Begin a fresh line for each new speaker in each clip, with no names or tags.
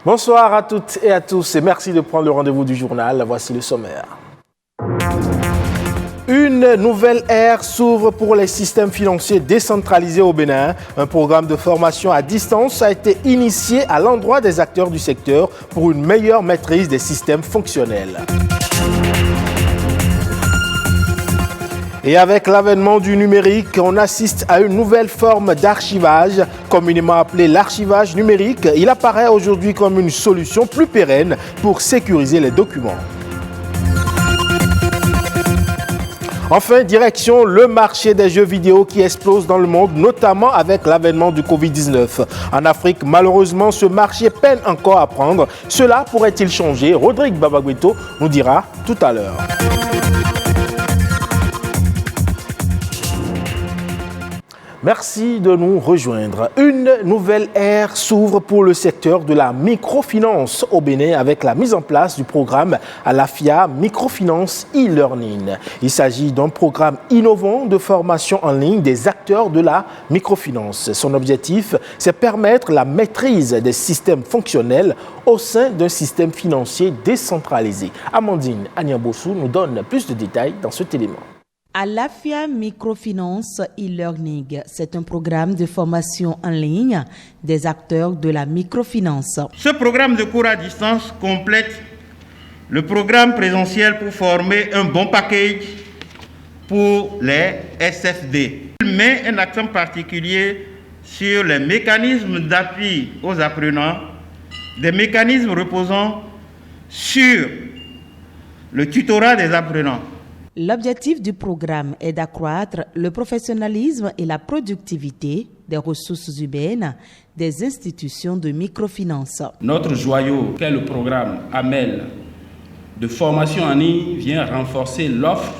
Bonsoir à toutes et à tous et merci de prendre le rendez-vous du journal. Voici le sommaire. Une nouvelle ère s'ouvre pour les systèmes financiers décentralisés au Bénin. Un programme de formation à distance a été initié à l'endroit des acteurs du secteur pour une meilleure maîtrise des systèmes fonctionnels. Et avec l'avènement du numérique, on assiste à une nouvelle forme d'archivage, communément appelée l'archivage numérique. Il apparaît aujourd'hui comme une solution plus pérenne pour sécuriser les documents. Enfin, direction le marché des jeux vidéo qui explose dans le monde, notamment avec l'avènement du Covid-19. En Afrique, malheureusement, ce marché peine encore à prendre. Cela pourrait-il changer? Rodrigue Babagweto nous dira tout à l'heure. Merci de nous rejoindre. Une nouvelle ère s'ouvre pour le secteur de la microfinance au Bénin avec la mise en place du programme Alafia Microfinance e-learning. Il s'agit d'un programme innovant de formation en ligne des acteurs de la microfinance. Son objectif, c'est permettre la maîtrise des systèmes fonctionnels au sein d'un système financier décentralisé. Amandine Agnabossou nous donne plus de détails dans cet élément.
Alafia Microfinance e-learning, c'est un programme de formation en ligne des acteurs de la microfinance.
Ce programme de cours à distance complète le programme présentiel pour former un bon package pour les SFD. Il met un accent particulier sur les mécanismes d'appui aux apprenants, des mécanismes reposant sur le tutorat des apprenants.
L'objectif du programme est d'accroître le professionnalisme et la productivité des ressources humaines des institutions de microfinance.
Notre joyau, qu'est le programme AMEL de formation en ligne, vient renforcer l'offre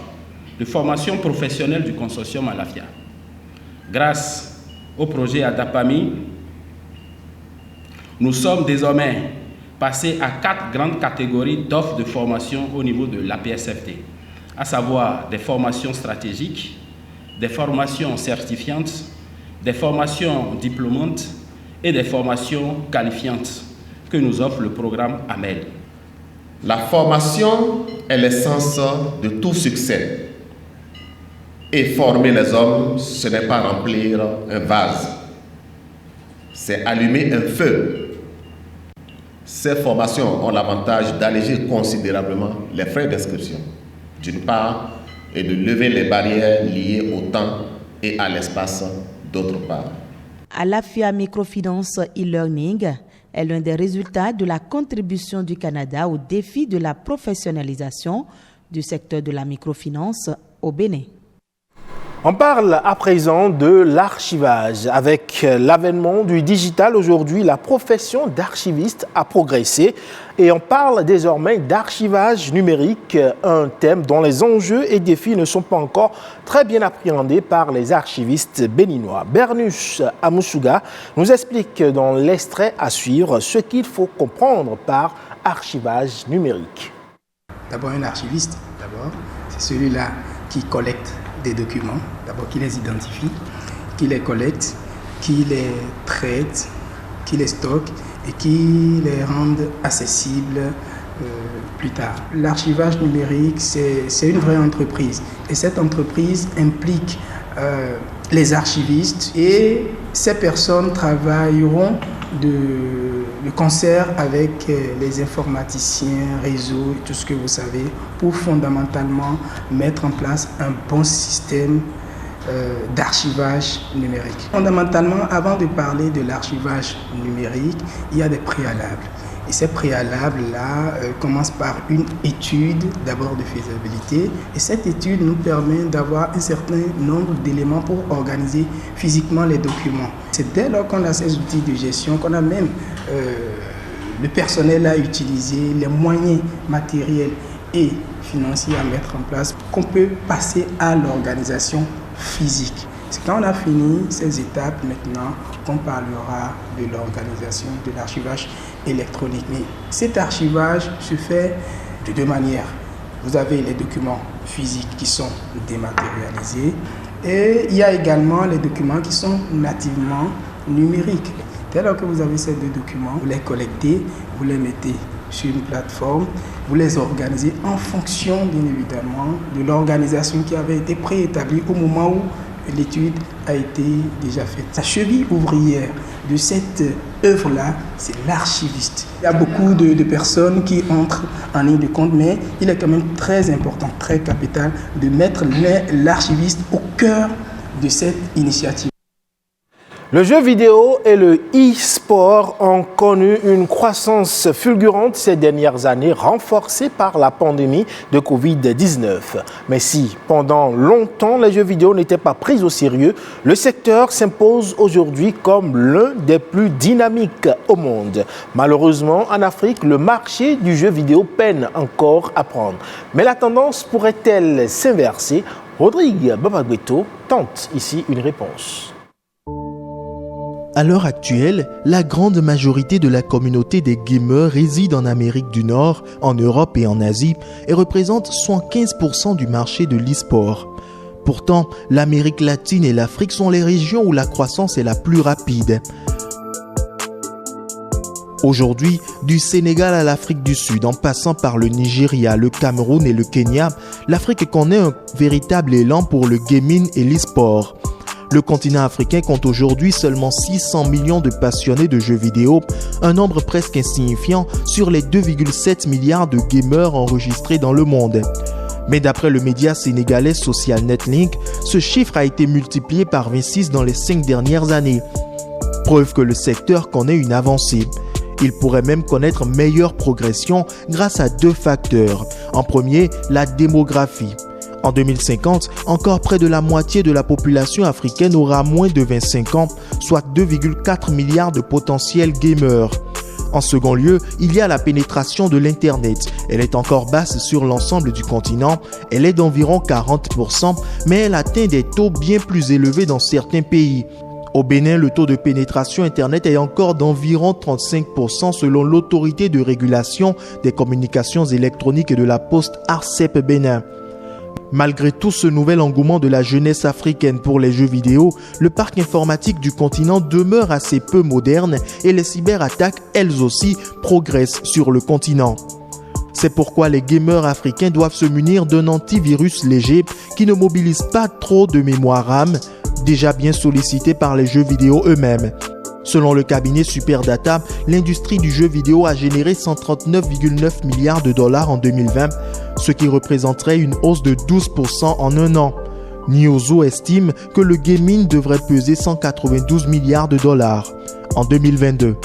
de formation professionnelle du consortium Alafia. Grâce au projet ADAPAMI, nous sommes désormais passés à 4 grandes catégories d'offres de formation au niveau de l'APSFT. À savoir des formations stratégiques, des formations certifiantes, des formations diplômantes et des formations qualifiantes que nous offre le programme AMEL.
La formation est l'essence de tout succès. Et former les hommes, ce n'est pas remplir un vase, c'est allumer un feu. Ces formations ont l'avantage d'alléger considérablement les frais d'inscription, d'une part, et de lever les barrières liées au temps et à l'espace, d'autre part.
Alafia Microfinance e-learning est l'un des résultats de la contribution du Canada au défi de la professionnalisation du secteur de la microfinance au Bénin.
On parle à présent de l'archivage. Avec l'avènement du digital aujourd'hui, la profession d'archiviste a progressé et on parle désormais d'archivage numérique, un thème dont les enjeux et défis ne sont pas encore très bien appréhendés par les archivistes béninois. Bernus Amoussouga nous explique dans l'extrait à suivre ce qu'il faut comprendre par archivage numérique.
D'abord, un archiviste, c'est celui-là qui collecte des documents, d'abord qui les identifie, qui les collecte, qui les traite, qui les stocke et qui les rend accessibles plus tard. L'archivage numérique, c'est une vraie entreprise et cette entreprise implique les archivistes et ces personnes travailleront de concert avec les informaticiens, réseaux et tout ce que vous savez pour fondamentalement mettre en place un bon système d'archivage numérique. Fondamentalement, avant de parler de l'archivage numérique, il y a des préalables. Et ces préalables-là commencent par une étude d'abord de faisabilité. Et cette étude nous permet d'avoir un certain nombre d'éléments pour organiser physiquement les documents. C'est dès lors qu'on a ces outils de gestion, qu'on a même le personnel à utiliser, les moyens matériels et financiers à mettre en place, qu'on peut passer à l'organisation physique. C'est quand on a fini ces étapes maintenant qu'on parlera de l'organisation de l'archivage électronique. Mais cet archivage se fait de deux manières. Vous avez les documents physiques qui sont dématérialisés et il y a également les documents qui sont nativement numériques. Dès lors que vous avez ces deux documents, vous les collectez, vous les mettez sur une plateforme, vous les organisez en fonction, bien évidemment, de l'organisation qui avait été préétablie au moment où l'étude a été déjà faite. La cheville ouvrière de cette œuvre-là, c'est l'archiviste. Il y a beaucoup de personnes qui entrent en ligne de compte, mais il est quand même très important, très capital de mettre l'archiviste au cœur de cette initiative.
Le jeu vidéo et le e-sport ont connu une croissance fulgurante ces dernières années, renforcée par la pandémie de Covid-19. Mais si, pendant longtemps, les jeux vidéo n'étaient pas pris au sérieux, le secteur s'impose aujourd'hui comme l'un des plus dynamiques au monde. Malheureusement, en Afrique, le marché du jeu vidéo peine encore à prendre. Mais la tendance pourrait-elle s'inverser? Rodrigue Babagbeto tente ici une réponse.
À l'heure actuelle, la grande majorité de la communauté des gamers réside en Amérique du Nord, en Europe et en Asie et représente 75% du marché de l'e-sport. Pourtant, l'Amérique latine et l'Afrique sont les régions où la croissance est la plus rapide. Aujourd'hui, du Sénégal à l'Afrique du Sud, en passant par le Nigeria, le Cameroun et le Kenya, l'Afrique connaît un véritable élan pour le gaming et l'e-sport. Le continent africain compte aujourd'hui seulement 600 millions de passionnés de jeux vidéo, un nombre presque insignifiant sur les 2,7 milliards de gamers enregistrés dans le monde. Mais d'après le média sénégalais Social Netlink, ce chiffre a été multiplié par 26 dans les 5 dernières années. Preuve que le secteur connaît une avancée. Il pourrait même connaître meilleure progression grâce à deux facteurs. En premier, la démographie. En 2050, encore près de la moitié de la population africaine aura moins de 25 ans, soit 2,4 milliards de potentiels gamers. En second lieu, il y a la pénétration de l'Internet. Elle est encore basse sur l'ensemble du continent. Elle est d'environ 40%, mais elle atteint des taux bien plus élevés dans certains pays. Au Bénin, le taux de pénétration Internet est encore d'environ 35% selon l'autorité de régulation des communications électroniques et de la poste ARCEP Bénin. Malgré tout ce nouvel engouement de la jeunesse africaine pour les jeux vidéo, le parc informatique du continent demeure assez peu moderne et les cyberattaques, elles aussi, progressent sur le continent. C'est pourquoi les gamers africains doivent se munir d'un antivirus léger qui ne mobilise pas trop de mémoire RAM, déjà bien sollicité par les jeux vidéo eux-mêmes. Selon le cabinet Superdata, l'industrie du jeu vidéo a généré 139,9 milliards de dollars en 2020, ce qui représenterait une hausse de 12% en un an. Niozo estime que le gaming devrait peser 192 milliards de dollars en 2022.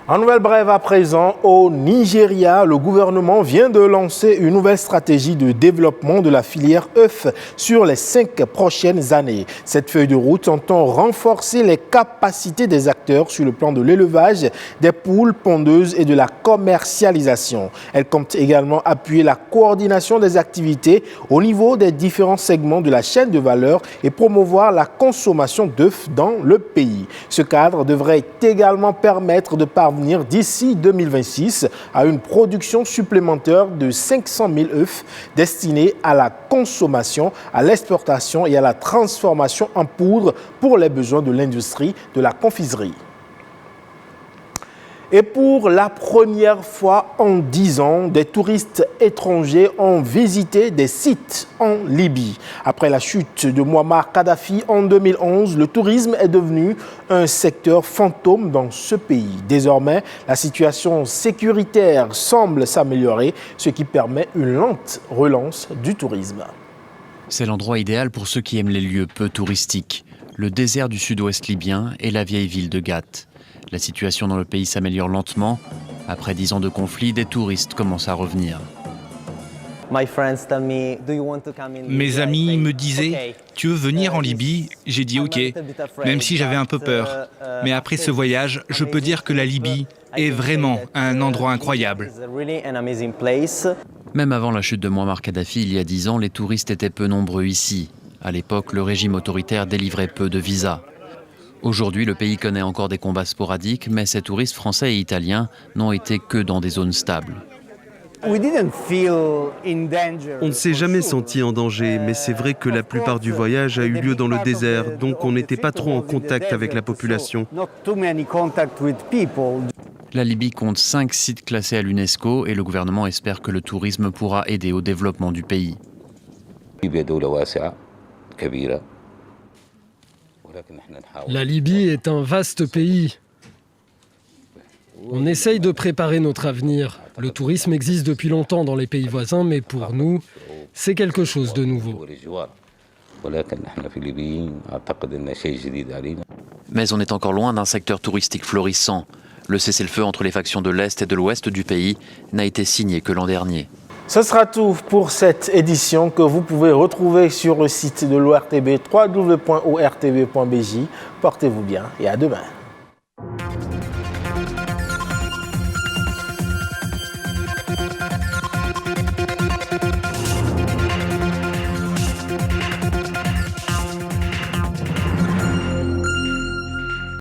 En nouvelle brève à présent, au Nigeria, le gouvernement vient de lancer une nouvelle stratégie de développement de la filière œufs sur les 5 prochaines années. Cette feuille de route entend renforcer les capacités des acteurs sur le plan de l'élevage, des poules pondeuses et de la commercialisation. Elle compte également appuyer la coordination des activités au niveau des différents segments de la chaîne de valeur et promouvoir la consommation d'œufs dans le pays. Ce cadre devrait également permettre de parvenir d'ici 2026 à une production supplémentaire de 500 000 œufs destinés à la consommation, à l'exportation et à la transformation en poudre pour les besoins de l'industrie de la confiserie. Et pour la première fois en 10 ans, des touristes étrangers ont visité des sites en Libye. Après la chute de Mouammar Kadhafi en 2011, le tourisme est devenu un secteur fantôme dans ce pays. Désormais, la situation sécuritaire semble s'améliorer, ce qui permet une lente relance du tourisme.
C'est l'endroit idéal pour ceux qui aiment les lieux peu touristiques. Le désert du sud-ouest libyen et la vieille ville de Ghat. La situation dans le pays s'améliore lentement. Après 10 ans de conflit, des touristes commencent à revenir.
Mes amis me disaient « Tu veux venir en Libye ?» J'ai dit « Ok », même si j'avais un peu peur. Mais après ce voyage, je peux dire que la Libye est vraiment un endroit incroyable.
Même avant la chute de Mouammar Kadhafi, il y a 10 ans, les touristes étaient peu nombreux ici. À l'époque, le régime autoritaire délivrait peu de visas. Aujourd'hui, le pays connaît encore des combats sporadiques, mais ces touristes français et italiens n'ont été que dans des zones stables.
On ne s'est jamais senti en danger, mais c'est vrai que la plupart du voyage a eu lieu dans le désert, donc on n'était pas trop en contact avec la population.
La Libye compte 5 sites classés à l'UNESCO et le gouvernement espère que le tourisme pourra aider au développement du pays.
La Libye est un vaste pays. On essaye de préparer notre avenir. Le tourisme existe depuis longtemps dans les pays voisins, mais pour nous, c'est quelque chose de nouveau.
Mais on est encore loin d'un secteur touristique florissant. Le cessez-le-feu entre les factions de l'Est et de l'Ouest du pays n'a été signé que l'an dernier.
Ce sera tout pour cette édition que vous pouvez retrouver sur le site de l'ORTB, www.ortv.bj. Portez-vous bien et à demain.